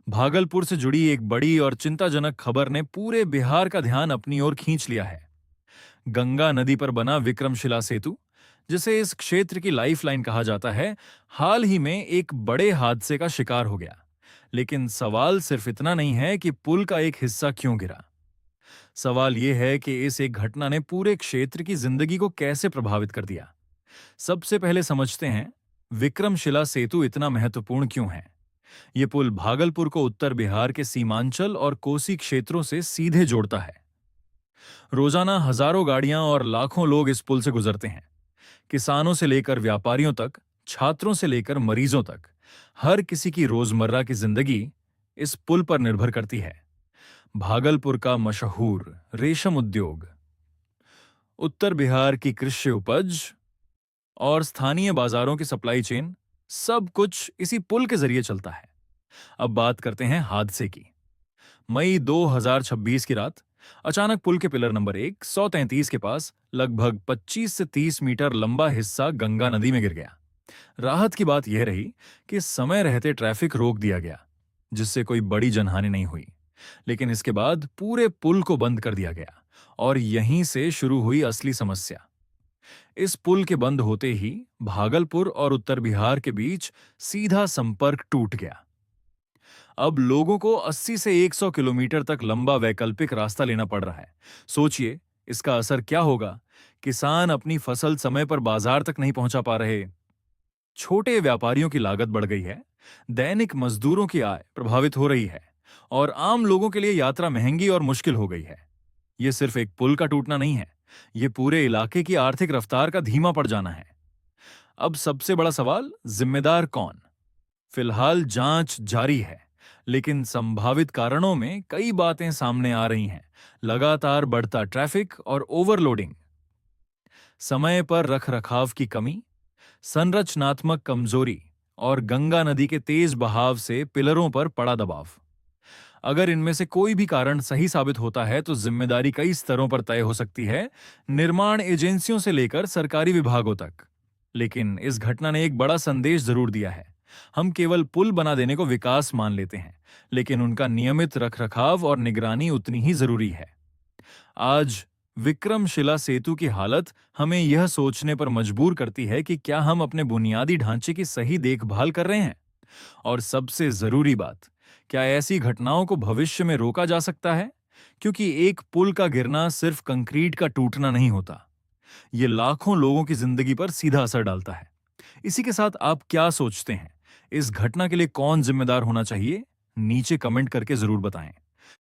भागलपुर से जुड़ी एक बड़ी और चिंताजनक खबर ने पूरे बिहार का ध्यान अपनी ओर खींच लिया है। गंगा नदी पर बना विक्रमशिला सेतु, जिसे इस क्षेत्र की लाइफलाइन कहा जाता है, हाल ही में एक बड़े हादसे का शिकार हो गया। लेकिन सवाल सिर्फ इतना नहीं है कि पुल का एक हिस्सा क्यों गिरा। सवाल यह है कि इस एक घटना ने पूरे क्षेत्र की जिंदगी को कैसे प्रभावित कर दिया। सबसे पहले समझते हैं, विक्रमशिला सेतु इतना महत्वपूर्ण क्यों है। ये पुल भागलपुर को उत्तर बिहार के सीमांचल और कोसी क्षेत्रों से सीधे जोड़ता है। रोजाना हजारों गाड़ियां और लाखों लोग इस पुल से गुजरते हैं। किसानों से लेकर व्यापारियों तक, छात्रों से लेकर मरीजों तक, हर किसी की रोजमर्रा की जिंदगी इस पुल पर निर्भर करती है। भागलपुर का मशहूर रेशम उद्योग, उत्तर बिहार की कृषि उपज और स्थानीय बाजारों की सप्लाई चेन, सब कुछ इसी पुल के जरिए चलता है। अब बात करते हैं हादसे की। मई 2026 की रात अचानक पुल के पिलर नंबर 133 के पास लगभग 25 से 30 मीटर लंबा हिस्सा गंगा नदी में गिर गया। राहत की बात यह रही कि समय रहते ट्रैफिक रोक दिया गया, जिससे कोई बड़ी जनहानि नहीं हुई। लेकिन इसके बाद पूरे पुल को बंद कर दिया गया और यहीं से शुरू हुई असली समस्या। इस पुल के बंद होते ही भागलपुर और उत्तर बिहार के बीच सीधा संपर्क टूट गया। अब लोगों को 80 से 100 किलोमीटर तक लंबा वैकल्पिक रास्ता लेना पड़ रहा है। सोचिए, इसका असर क्या होगा। किसान अपनी फसल समय पर बाजार तक नहीं पहुंचा पा रहे, छोटे व्यापारियों की लागत बढ़ गई है, दैनिक मजदूरों की आय प्रभावित हो रही है और आम लोगों के लिए यात्रा महंगी और मुश्किल हो गई है। यह सिर्फ एक पुल का टूटना नहीं है, यह पूरे इलाके की आर्थिक रफ्तार का धीमा पड़ जाना है। अब सबसे बड़ा सवाल, जिम्मेदार कौन। फिलहाल जांच जारी है, लेकिन संभावित कारणों में कई बातें सामने आ रही हैं। लगातार बढ़ता ट्रैफिक और ओवरलोडिंग, समय पर रखरखाव की कमी, संरचनात्मक कमजोरी और गंगा नदी के तेज बहाव से पिलरों पर पड़ा दबाव। अगर इनमें से कोई भी कारण सही साबित होता है तो जिम्मेदारी कई स्तरों पर तय हो सकती है, निर्माण एजेंसियों से लेकर सरकारी विभागों तक। लेकिन इस घटना ने एक बड़ा संदेश जरूर दिया है। हम केवल पुल बना देने को विकास मान लेते हैं, लेकिन उनका नियमित रखरखाव और निगरानी उतनी ही जरूरी है। आज विक्रमशिला सेतु की हालत हमें यह सोचने पर मजबूर करती है कि क्या हम अपने बुनियादी ढांचे की सही देखभाल कर रहे हैं। और सबसे जरूरी बात, क्या ऐसी घटनाओं को भविष्य में रोका जा सकता है। क्योंकि एक पुल का गिरना सिर्फ कंक्रीट का टूटना नहीं होता, ये लाखों लोगों की जिंदगी पर सीधा असर डालता है। इसी के साथ आप क्या सोचते हैं, इस घटना के लिए कौन जिम्मेदार होना चाहिए? नीचे कमेंट करके जरूर बताएं।